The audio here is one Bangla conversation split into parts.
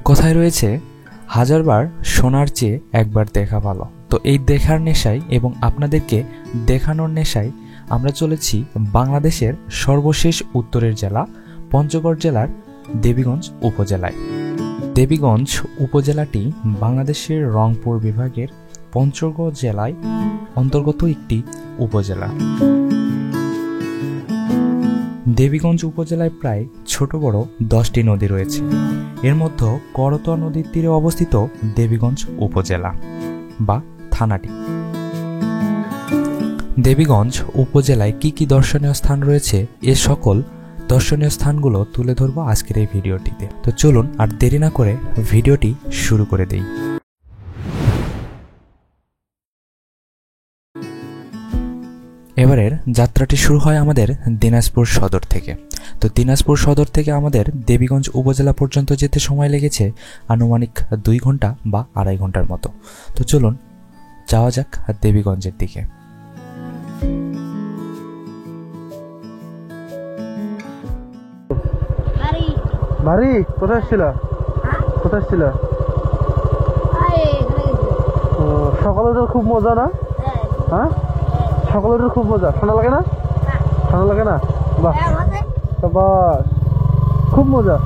কথায় রয়েছে, হাজারবার শোনার চেয়ে একবার দেখা ভালো। তো এই দেখার নেশায় এবং আপনাদেরকে দেখানোর নেশায় আমরা চলেছি বাংলাদেশের সর্বশেষ উত্তরের জেলা পঞ্চগড় জেলার দেবীগঞ্জ উপজেলায়। দেবীগঞ্জ উপজেলাটি বাংলাদেশের রংপুর বিভাগের পঞ্চগড় জেলায় অন্তর্গত একটি উপজেলা। দেবীগঞ্জ উপজেলায় প্রায় ছোট বড় 10টি নদী রয়েছে। এর মধ্যে করতোয়া নদীর তীরে অবস্থিত দেবীগঞ্জ উপজেলা বা থানাটি। দেবীগঞ্জ উপজেলায় কি কি দর্শনীয় স্থান রয়েছে, এ সকল দর্শনীয় স্থানগুলো তুলে ধরবো আজকের এই ভিডিওটিতে। তো চলুন আর দেরি না করে ভিডিওটি শুরু করে দেই। এবারের যাত্রাটি শুরু হয় আমাদের দিনাজপুর সদর থেকে। তো দিনাজপুর সদর থেকে আমাদের দেবীগঞ্জ উপজেলা পর্যন্ত যেতে সময় লেগেছে আনুমানিক 2 ঘন্টা বা 2.5 ঘন্টার মতো। তো চলুন যাওয়া যাক দেবীগঞ্জের দিকে। বাড়ি কোথায় ছিল? কোথায় ছিল? সকালে তো খুব মজা না? হ্যাঁ, সকালে তো খুব মজা। ঠান্ডা লাগে না? ঠান্ডা লাগে না? বাহ, বাস, খুব মজা।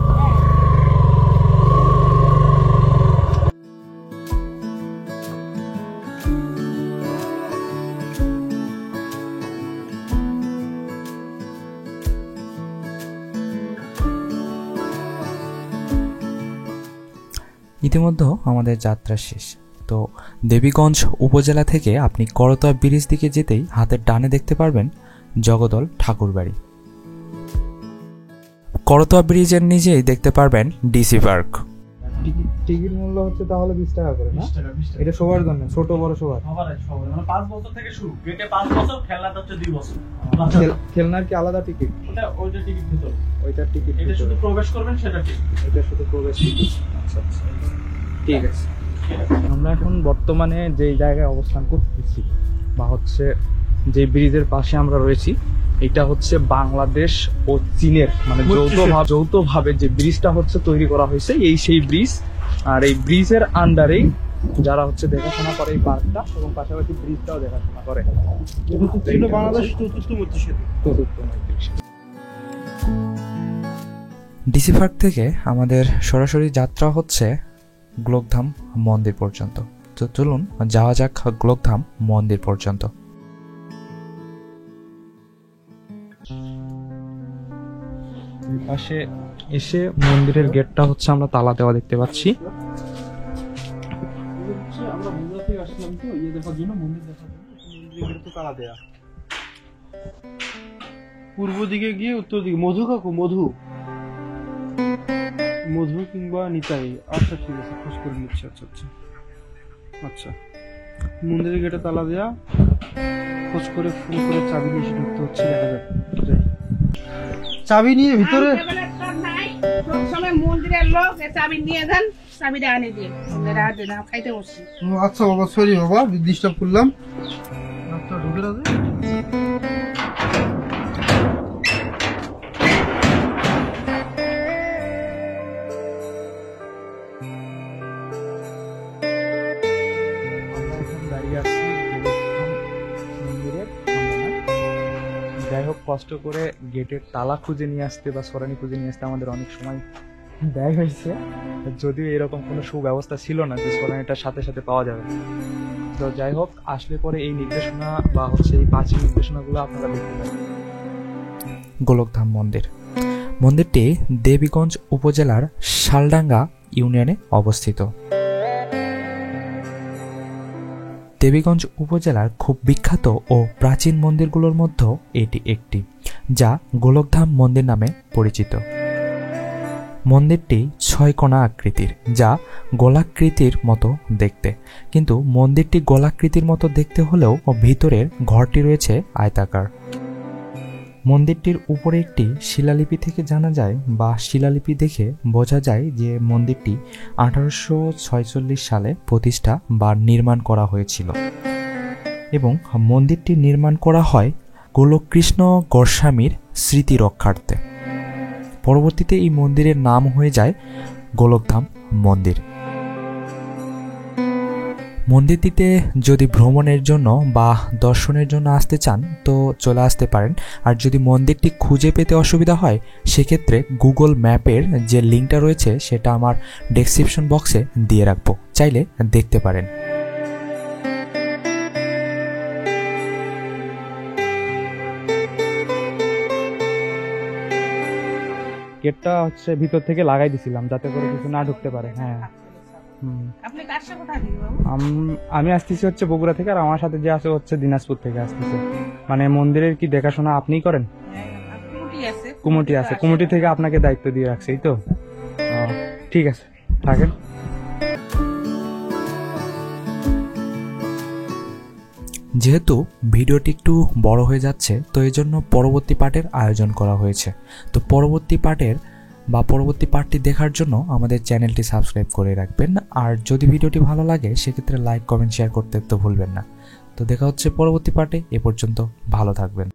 ইতিমধ্যে আমাদের যাত্রা শেষ। তো দেবীগঞ্জ উপজেলা থেকে আপনি করতোয়া ব্রিজ দিকে যেতেই হাতের ডানে দেখতে পারবেন জগদল ঠাকুরবাড়ি। করতোয়া ব্রিজের নিচেই দেখতে পারবেন ডিসি পার্ক। টিকিট মূল্য হচ্ছে তাহলে 20 টাকা করে না? এটা সবার জন্য, ছোট বড় সবার। মানে 5 বছর থেকে শুরু। গেটে 5 বছর, খেলনাটা হচ্ছে 2 বছর। খেলনার কি আলাদা টিকিট? ওইটা টিকিট ভিতর। ওইটার টিকিট। এটা শুধু প্রবেশ করবেন সেটা ঠিক। এটা শুধু প্রবেশ টিকিট। আচ্ছা আচ্ছা, ঠিক আছে। আমরা এখন বর্তমানে যেই জায়গায় অবস্থান করতেছি বা হচ্ছে যে ব্রিজের পাশে আমরা রয়েছি, এটা হচ্ছে বাংলাদেশ ও চীনের মানে যৌথভাবে যে ব্রিজটা হচ্ছে তৈরি করা হয়েছে, এই সেই ব্রিজ। আর এই ব্রিজের আন্ডারেই যারা হচ্ছে দেখাশোনা করে এই পার্কটা এবং পাশাপাশি ব্রিজটাও দেখাশোনা করে। বাংলাদেশ চতুর্থ মৈত্রী সেতু। ডিসি পার্ক থেকে আমাদের সরাসরি যাত্রা হচ্ছে গোলকধাম মন্দির পর্যন্ত। তো চলুন যাওয়া যাক গোলকধাম মন্দির পর্যন্ত। পাশে এসে মন্দিরের গেটটা হচ্ছে আমরা তালা দেওয়া দেখতে পাচ্ছি। আমরা মন্দির থেকে আসলাম তো দেখার জন্য, মন্দির দেখার জন্য মন্দিরের গেট তো তালা দেয়া। পূর্ব দিকে গিয়ে উত্তর দিকে মধু কাকু, মধু কিংবা নিতাই। আচ্ছা ঠিক আছে, খোঁজ করে নিচ্ছি। আচ্ছা আচ্ছা আচ্ছা, মন্দিরের গেটে তালা দেয়া। খোঁজ করে ফোন করে চাবি নিয়ে এসে ঢুকতে হচ্ছে। দেখা যাক, চাবি নিয়ে ভিতরে মন্দিরের লোক চাবি নিয়ে যান, চাবিটা আনে দিয়ে খাইতে বসছি। আচ্ছা বাবা, সরি বাবা, ডিস্টার্ব করলাম। আচ্ছা, ঢুকে রাখবে। যাই হোক, কষ্ট করে গেটের তালা খুঁজে নিয়ে আসতে বা সরানি খুঁজে নিয়ে আসতে আমাদের অনেক সময় ব্যয় হয়েছে, যদিও এরকম কোনো সুব্যবস্থা ছিল না যে সরানিটার সাথে সাথে পাওয়া যাবে। তো যাই হোক, আসলে পরে এই নির্দেশনা বা হচ্ছে এই প্রাচীন নির্দেশনাগুলো আপনারা দেখতে পাবেন। গোলকধাম মন্দিরটি দেবীগঞ্জ উপজেলার শালডাঙ্গা ইউনিয়নে অবস্থিত। দেবীগঞ্জ উপজেলার খুব বিখ্যাত ও প্রাচীন মন্দিরগুলোর মধ্যে এটি একটি, যা গোলকধাম মন্দির নামে পরিচিত। মন্দিরটি 6 কোণা আকৃতির, যা গোলাকৃতির মতো দেখতে। কিন্তু মন্দিরটি গোলাকৃতির মতো দেখতে হলেও ভিতরের ঘরটি রয়েছে আয়তাকার। মন্দিরটির উপরে একটি শিলালিপি থেকে জানা যায় বা শিলালিপি দেখে বোঝা যায় যে মন্দিরটি 1846 সালে প্রতিষ্ঠা বা নির্মাণ করা হয়েছিল এবং মন্দিরটি নির্মাণ করা হয় গোলককৃষ্ণ গোস্বামীর স্মৃতি রক্ষার্থে। পরবর্তীতে এই মন্দিরের নাম হয়ে যায় গোলকধাম মন্দির। মন্দিরটিতে যদি ভ্রমণের জন্য বা দর্শনের জন্য আসতে চান তো চলে আসতে পারেন। আর যদি মন্দিরটি খুঁজে পেতে অসুবিধা হয় সেক্ষেত্রে গুগল ম্যাপের যে লিঙ্কটা রয়েছে সেটা আমার ডেসক্রিপশন বক্সে দিয়ে রাখবো, চাইলে দেখতে পারেন। গেটটা হচ্ছে ভিতর থেকে লাগাই দিছিলাম যাতে করে কিছু না ঢুকতে পারে। হ্যাঁ। আপনি কাজটা কোথায় দিবেন বাবু? আমি আসতেছি হচ্ছে বগুড়া থেকে, আর আমার সাথে যে আছে হচ্ছে দিনাজপুর থেকে আসতেছে। মানে মন্দিরের কি দেখাশোনা আপনিই করেন? হ্যাঁ, আর কুমুটি আছে। কুমুটি আছে, কুমুটি থেকে আপনাকে দায়িত্ব দিয়ে রাখছি, এই তো? ঠিক আছে, থাকেন। যেহেতু ভিডিওটি একটু বড় হয়ে যাচ্ছে তো এই জন্য পরবর্তী পার্টের আয়োজন করা হয়েছে। তো পরবর্তী পার্টটি দেখার জন্য আমাদের চ্যানেলটি সাবস্ক্রাইব করে রাখবেন। আর যদি ভিডিওটি ভালো লাগে সেক্ষেত্রে লাইক, কমেন্ট, শেয়ার করতে তো ভুলবেন না। তো দেখা হচ্ছে পরবর্তী পার্টে। এ পর্যন্ত ভালো থাকবেন।